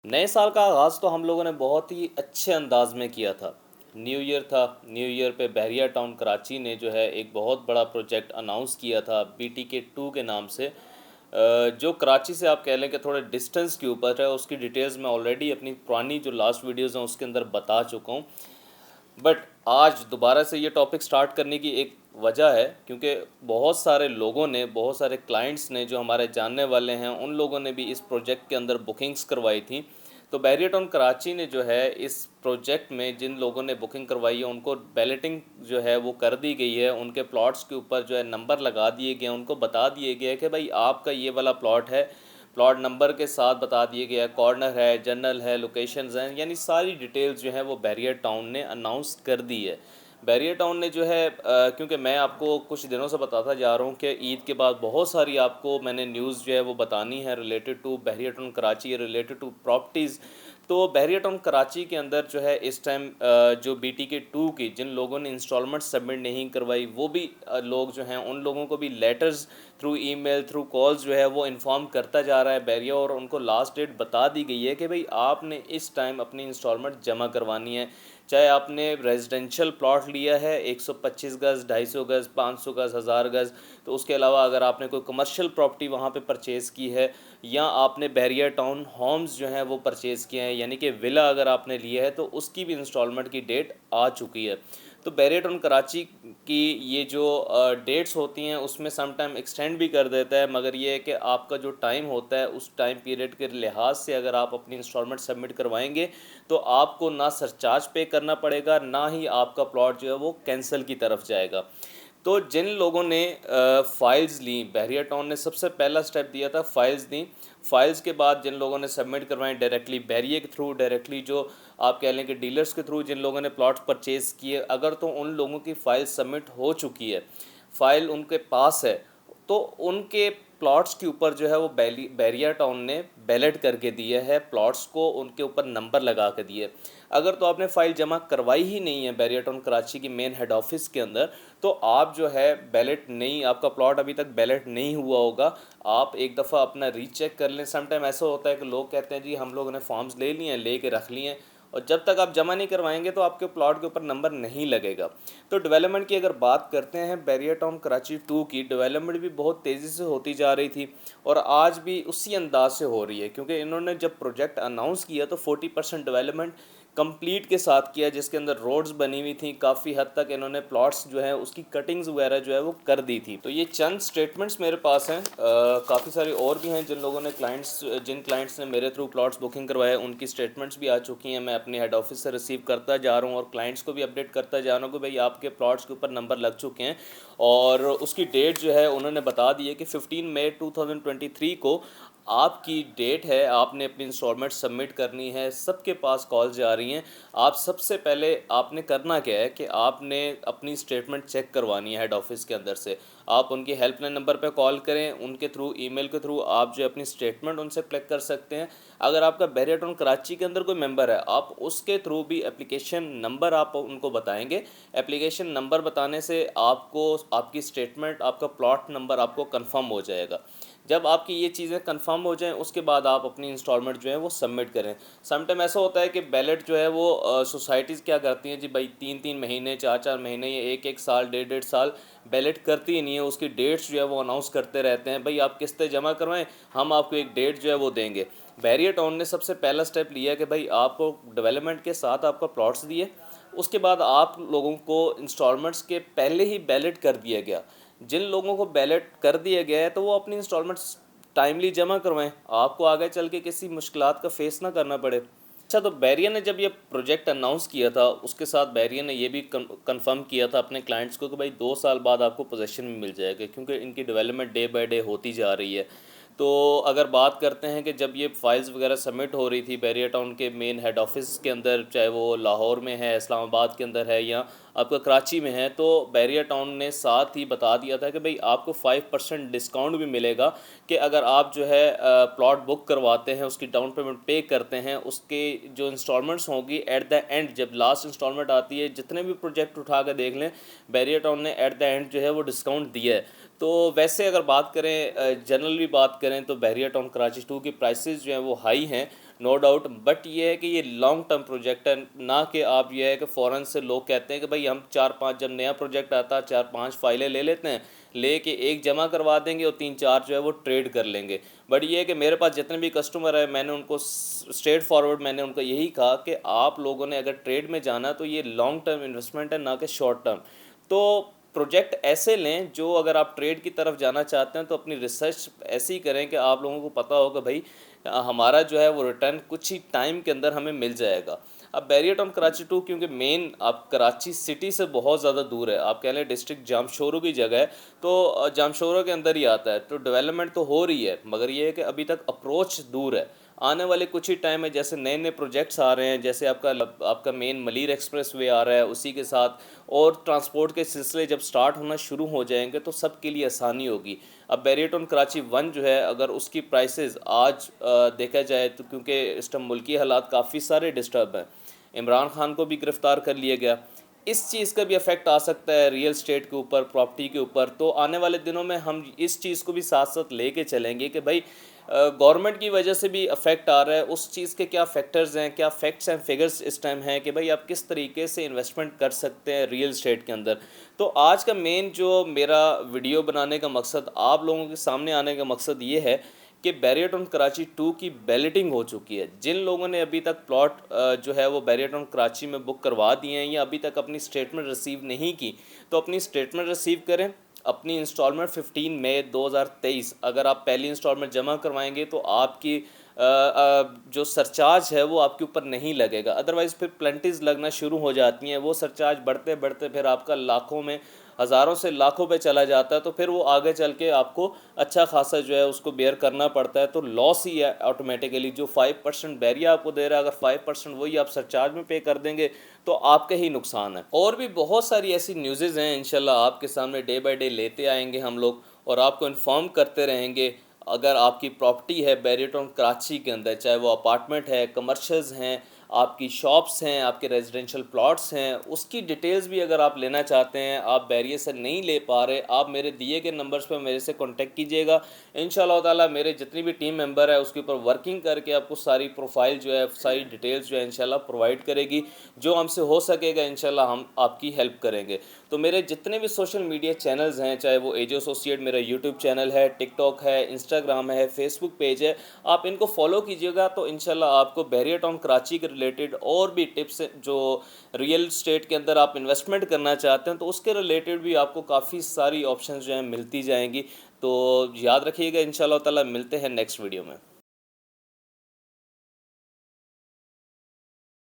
नए साल का आगाज़ तो हम लोगों ने बहुत ही अच्छे अंदाज में किया था। न्यू ईयर था, न्यू ईयर पे बहरिया टाउन कराची ने जो है एक बहुत बड़ा प्रोजेक्ट अनाउंस किया था BTK 2 के नाम से। जो कराची से आप कह लें कि थोड़े डिस्टेंस के ऊपर है, उसकी डिटेल्स मैं ऑलरेडी अपनी पुरानी जो लास्ट वीडियोज़ हैं उसके अंदर बता चुका हूँ। बट आज दोबारा से ये टॉपिक स्टार्ट करने की एक वजह है क्योंकि बहुत सारे लोगों ने, बहुत सारे क्लाइंट्स ने जो हमारे जानने वाले हैं, उन लोगों ने भी इस प्रोजेक्ट के अंदर बुकिंग्स करवाई थी। तो बैरियर टाउन कराची ने जो है इस प्रोजेक्ट में जिन लोगों ने बुकिंग करवाई है उनको बैलेटिंग जो है वो कर दी गई है। उनके प्लॉट्स के ऊपर जो है नंबर लगा दिए गए हैं, उनको बता दिए गए हैं कि भाई आपका ये वाला प्लॉट है। प्लॉट नंबर के साथ बता दिए गया है, कॉर्नर है, जनरल है, लोकेशंस हैं, यानी सारी डिटेल्स जो है वो बैरियर टाउन ने अनाउंस कर दी है। बैरियर टाउन ने जो है क्योंकि मैं आपको कुछ दिनों से बताता जा रहा हूँ कि ईद के बाद बहुत सारी आपको मैंने न्यूज़ जो है वो बतानी है related to Bahria Town Karachi, related to properties. तो बैरियर टाउन कराची के अंदर जो है इस टाइम जो BTK 2 की जिन लोगों ने इंस्टॉलमेंट सबमिट नहीं करवाई, वो भी लोग जो हैं उन लोगों को भी letters through email, through calls जो है वो इन्फॉर्म करता जा रहा है बैरियर, और उनको लास्ट डेट बता दी गई है कि भाई आपने इस टाइम अपनी इंस्टॉलमेंट जमा करवानी है। चाहे आपने रेजिडेंशियल प्लॉट लिया है 125 गज़, 250 गज़, 500 गज़, 1000 गज़, तो उसके अलावा अगर आपने कोई कमर्शियल प्रॉपर्टी वहाँ पे परचेज़ की है, या आपने बैरियर टाउन होम्स जो हैं वो परचेज़ किए हैं, यानी कि विला अगर आपने लिया है, तो उसकी भी इंस्टॉलमेंट की डेट आ चुकी है। तो बैरियर टाउन कराची की ये जो डेट्स होती हैं उसमें सम टाइम एक्सटेंड भी कर देता है, मगर ये है कि आपका जो टाइम होता है उस टाइम पीरियड के लिहाज से अगर आप अपनी इंस्टॉलमेंट सबमिट करवाएंगे तो आपको ना सरचार्ज पे करना पड़ेगा, ना ही आपका प्लॉट जो है वो कैंसिल की तरफ जाएगा। तो जिन लोगों ने फ़ाइल्स ली, बैरियर टाउन ने सबसे पहला स्टेप दिया था, फ़ाइल्स दी। फ़ाइल्स के बाद जिन लोगों ने सबमिट करवाएं डायरेक्टली बैरियर के थ्रू, डायरेक्टली जो आप कह लें कि डीलर्स के थ्रू जिन लोगों ने प्लॉट परचेज़ किए, अगर तो उन लोगों की फ़ाइल सबमिट हो चुकी है, फ़ाइल उनके पास है, तो उनके प्लॉट्स के ऊपर जो है वो बैरियर टाउन ने बैलेट करके दिया है, प्लॉट्स को उनके ऊपर नंबर लगा के दिए। अगर तो आपने फ़ाइल जमा करवाई ही नहीं है बैरियर टाउन कराची की मेन हेड ऑफिस के अंदर, तो आप जो है बैलेट नहीं, आपका प्लॉट अभी तक बैलेट नहीं हुआ होगा। आप एक दफ़ा अपना रीचेक कर लें। सम टाइम ऐसा होता है कि लोग कहते हैं जी हम लोगों ने फॉर्म्स ले लिए हैं, ले के रख लिए हैं, और जब तक आप जमा नहीं करवाएंगे तो आपके प्लॉट के ऊपर नंबर नहीं लगेगा। तो डेवलपमेंट की अगर बात करते हैं, बैरियर टाउन कराची 2 की डेवलपमेंट भी बहुत तेज़ी से होती जा रही थी, और आज भी उसी अंदाज से हो रही है, क्योंकि इन्होंने जब प्रोजेक्ट अनाउंस किया तो 40% डेवलपमेंट कंप्लीट के साथ किया, जिसके अंदर रोड्स बनी हुई थी, काफ़ी हद तक इन्होंने प्लॉट्स जो है उसकी कटिंग्स वगैरह जो है वो कर दी थी। तो ये चंद स्टेटमेंट्स मेरे पास हैं, काफ़ी सारे और भी हैं जिन लोगों ने जिन क्लाइंट्स ने मेरे थ्रू प्लॉट्स बुकिंग करवाए, उनकी स्टेटमेंट्स भी आ चुकी हैं। मैं अपने हेड ऑफिस से रिसीव करता जा रहा हूँ और क्लाइंट्स को भी अपडेट करता जा रहा हूँ कि भाई आपके प्लॉट्स के ऊपर नंबर लग चुके हैं, और उसकी डेट जो है उन्होंने बता दी है कि 15 मई 2023 को आपकी डेट है, आपने अपनी इंस्टॉलमेंट सबमिट करनी है। सबके पास कॉल्स जा रही हैं। आप सबसे पहले आपने करना क्या है कि आपने अपनी स्टेटमेंट चेक करवानी है हेड ऑफिस के अंदर से। आप उनकी हेल्पलाइन नंबर पे कॉल करें, उनके थ्रू ईमेल के थ्रू आप जो अपनी स्टेटमेंट उनसे कलेक्ट कर सकते हैं। अगर आपका बैरियर टाउन कराची के अंदर कोई मेंबर है, आप उसके थ्रू भी एप्लीकेशन नंबर आप उनको बताएंगे। एप्लीकेशन नंबर बताने से आपको आपकी स्टेटमेंट, आपका प्लॉट नंबर आपको कंफर्म हो जाएगा। जब आपकी ये चीज़ें कंफर्म हो जाएं उसके बाद आप अपनी इंस्टॉलमेंट जो है वो सबमिट करें। सम टाइम ऐसा होता है कि बैलेट जो है वो सोसाइटीज़ क्या करती हैं जी, भाई 3-3 महीने, 4-4 महीने या 1-1 साल, 1.5-1.5 साल बैलेट करती ही नहीं है। उसकी डेट्स जो है वो अनाउंस करते रहते हैं, भाई आप किस्तें जमा करवाएं, हम आपको एक डेट जो है वो देंगे। बैरियर टाउन ने सबसे पहला स्टेप लिया कि भाई आपको डेवलपमेंट के साथ आपका प्लॉट्स दिए, उसके बाद आप लोगों को इंस्टॉलमेंट्स के पहले ही बैलेट कर दिया गया। जिन लोगों को बैलेट कर दिया गया है तो वो अपनी इंस्टॉलमेंट्स टाइमली जमा करवाएं, आपको आगे चल के किसी मुश्किलात का फेस ना करना पड़े। अच्छा, तो बैरियर ने जब ये प्रोजेक्ट अनाउंस किया था उसके साथ बैरियर ने ये भी कंफर्म किया था अपने क्लाइंट्स को कि भाई 2 साल बाद आपको पोजीशन में मिल जाएगा, क्योंकि इनकी डेवलपमेंट डे बाय डे होती जा रही है। तो अगर बात करते हैं कि जब ये फाइल्स वगैरह सबमिट हो रही थी बैरियर टाउन के मेन हेड ऑफिस के अंदर, चाहे वो लाहौर में है, इस्लामाबाद के अंदर है, या आपका कराची में है, तो बैरियर टाउन ने साथ ही बता दिया था कि भाई आपको 5% डिस्काउंट भी मिलेगा कि अगर आप जो है प्लॉट बुक करवाते हैं, उसकी डाउन पेमेंट पे करते हैं, उसके जो इंस्टॉलमेंट्स होंगी एट द एंड जब लास्ट इंस्टॉलमेंट आती है, जितने भी प्रोजेक्ट उठा कर देख लें, बैरियर टाउन ने एट द एंड जो है वो डिस्काउंट दिया है। तो वैसे अगर बात करें, जनरली बात करें, तो बैरियर टाउन कराची 2 की प्राइसेस जो हैं वो हाई हैं। नो डाउट, बट ये है कि ये लॉन्ग टर्म प्रोजेक्ट है, ना कि आप ये है कि फ़ौरन से लोग कहते हैं कि भाई हम 4-5 जब नया प्रोजेक्ट आता है 4-5 फाइलें ले लेते हैं, लेके एक जमा करवा देंगे और 3-4 जो है वो ट्रेड कर लेंगे। बट ये है कि मेरे पास जितने भी कस्टमर है, मैंने उनको स्ट्रेट फॉरवर्ड मैंने उनको यही कहा कि आप लोगों ने अगर ट्रेड में जाना तो ये लॉन्ग टर्म इन्वेस्टमेंट है, ना कि शॉर्ट टर्म। तो प्रोजेक्ट ऐसे लें जो, अगर आप ट्रेड की तरफ जाना चाहते हैं तो अपनी रिसर्च ऐसी ही करें कि आप लोगों को पता हो कि भाई हमारा जो है वो रिटर्न कुछ ही टाइम के अंदर हमें मिल जाएगा। अब बैरियर टाउन कराची 2 क्योंकि मेन आप कराची सिटी से बहुत ज़्यादा दूर है, आप कह लें डिस्ट्रिक्ट जामशोरो की जगह है, तो जामशोरो के अंदर ही आता है, तो डेवलपमेंट तो हो रही है, मगर ये है कि अभी तक अप्रोच दूर है। आने वाले कुछ ही टाइम में जैसे नए नए प्रोजेक्ट्स आ रहे हैं, जैसे आपका मेन मलीर एक्सप्रेस वे आ रहा है, उसी के साथ और ट्रांसपोर्ट के सिलसिले जब स्टार्ट होना शुरू हो जाएंगे तो सबके लिए आसानी होगी। अब बैरियर टाउन कराची 1 जो है, अगर उसकी प्राइसेस आज देखा जाए तो, क्योंकि इस टाइम मुल्की हालात काफ़ी सारे डिस्टर्ब हैं, इमरान खान को भी गिरफ़्तार कर लिया गया, इस चीज़ का भी इफ़ेक्ट आ सकता है रियल एस्टेट के ऊपर, प्रॉपर्टी के ऊपर। तो आने वाले दिनों में हम इस चीज़ को भी साथ साथ लेके चलेंगे कि भाई गवर्नमेंट की वजह से भी अफेक्ट आ रहा है, उस चीज़ के क्या फैक्टर्स हैं, क्या फैक्ट्स एंड फिगर्स इस टाइम हैं कि भाई आप किस तरीके से इन्वेस्टमेंट कर सकते हैं रियल एस्टेट के अंदर। तो आज का मेन जो मेरा वीडियो बनाने का मकसद, आप लोगों के सामने आने का मकसद ये है कि बैरियर टाउन कराची 2 की बैलेटिंग हो चुकी है। जिन लोगों ने अभी तक प्लॉट जो है वो बैरियर टाउन कराची में बुक करवा दिए हैं या अभी तक अपनी स्टेटमेंट रिसीव नहीं की, तो अपनी स्टेटमेंट रिसीव करें। अपनी इंस्टॉलमेंट 15 मई 2023 अगर आप पहली इंस्टॉलमेंट जमा करवाएंगे तो आपकी जो सरचार्ज है वो आपके ऊपर नहीं लगेगा। अदरवाइज़ फिर प्लेंटीज लगना शुरू हो जाती हैं, वो सरचार्ज बढ़ते बढ़ते फिर आपका लाखों में, हज़ारों से लाखों पे चला जाता है, तो फिर वो आगे चल के आपको अच्छा खासा जो है उसको बेयर करना पड़ता है, तो लॉस ही है ऑटोमेटिकली। जो 5% बैरिया आपको दे रहा है, अगर 5% वही आप सरचार्ज में पे कर देंगे तो आपके ही नुकसान है। और भी बहुत सारी ऐसी न्यूज़ेज़ हैं, इंशाल्लाह आपके सामने डे बाय डे लेते आएंगे हम लोग और आपको इन्फॉर्म करते रहेंगे। अगर आपकी प्रॉपर्टी है बैरियर टाउन कराची के अंदर, चाहे वो अपार्टमेंट है, कमर्शियल्स हैं, आपकी शॉप्स हैं, आपके रेजिडेंशियल प्लॉट्स हैं, उसकी डिटेल्स भी अगर आप लेना चाहते हैं, आप बैरियर से नहीं ले पा रहे, आप मेरे दिए गए नंबर्स पर मेरे से कांटेक्ट कीजिएगा। इंशाल्लाह ताला मेरे जितनी भी टीम मेंबर है उसके ऊपर वर्किंग करके आपको सारी प्रोफाइल जो है, सारी डिटेल्स जो है इंशाल्लाह प्रोवाइड करेगी। जो हमसे हो सकेगा इंशाल्लाह हम आपकी हेल्प करेंगे। तो मेरे जितने भी सोशल मीडिया चैनल्स हैं, चाहे वो एजो एसोसिएट मेरा यूट्यूब चैनल है, टिकटॉक है, इंस्टाग्राम है, फेसबुक पेज है, आप इनको फॉलो कीजिएगा तो इंशाल्लाह आपको बैरियर टाउन कराची के रिलेटेड और भी टिप्स जो रियल स्टेट के अंदर आप इन्वेस्टमेंट करना चाहते हैं तो उसके रिलेटेड भी आपको काफ़ी सारी ऑप्शंस जो हैं मिलती जाएंगी। तो याद रखिएगा, इंशाल्लाह ताला मिलते हैं नेक्स्ट वीडियो में।